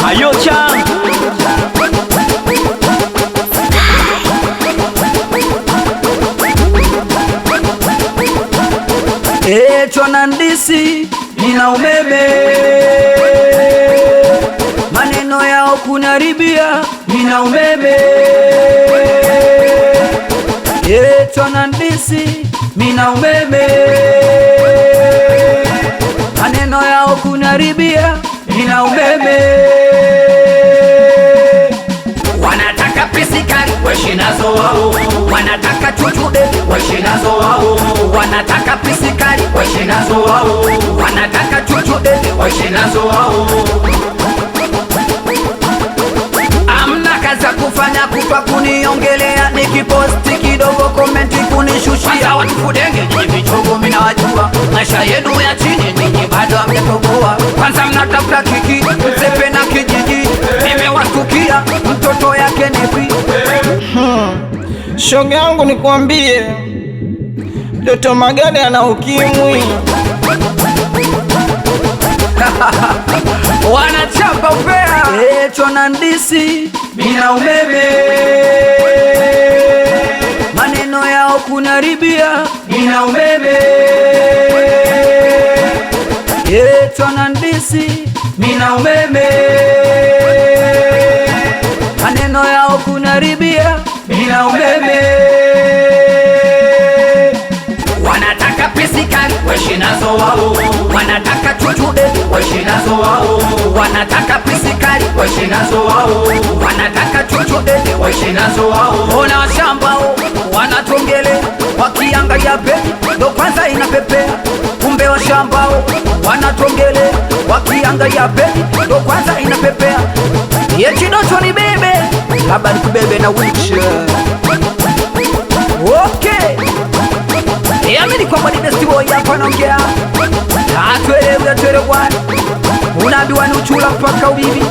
Ayo Chang Chona ndisi nina umeme, maneno yao kunaribia nina umeme. Chona ndisi nina umeme, maneno yao kunaribia nina umeme. Wanataka pisikali weshi nazo wao, wanataka chuchude weshi nazo wao, wanataka pisikali weshi nazo wao, wanataka chuchude weshi nazo wao. Amna kaza kufanya kutwa kuniongelea, nikiposti kidogo komenti kunishushia. Kwanza watu fudenge nyinyi vichogo mina wajua, maisha yenu ya chini nyinyi bado hamjatoboa. Kwanza mnatafuta kiki msepe na kijiji, nimewatukia mtoto yake nepi. Shoga yangu nikwambie, Doto Magari ana ukimwi. Wanachapa upea. Chona ndisi mina umeme, maneno yao kunaribia nina umeme. Chona ndisi mina umeme, maneno yao kunaribia nina umeme. Wanataka pisikali weshi nazo wao, wanataka chuchude weshi nazo wao, wanataka pisikali weshi nazo wao, wanataka chuchude weshi nazo wao. Ona washambao wanatongele, wakiangalia peji ndo kwanza inapepea. Kumbe washambao wanatongele, wakiangalia peji ndo kwanza inapepea. Doto ni bebe, labda nikubebe na wheelchair. Okay, amini kwamba ni besti boy hapa naongea. Atwele wani unaambiwa ni uchula mpaka ubibi,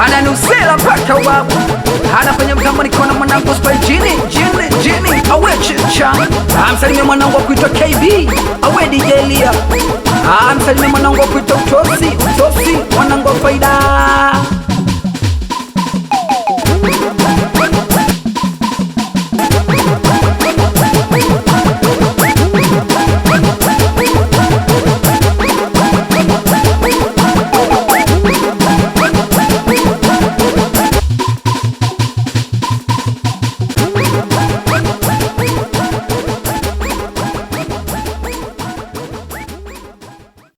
ananusela mpaka ubabu, anafanya mtambo nikona mwanangu spy jini awe chicha. Amsalimia mwanangu wa kuitwa KB awe DJ Lia. Amsalimia mwanangu wa kuitwa utosi mwanangu wa faida.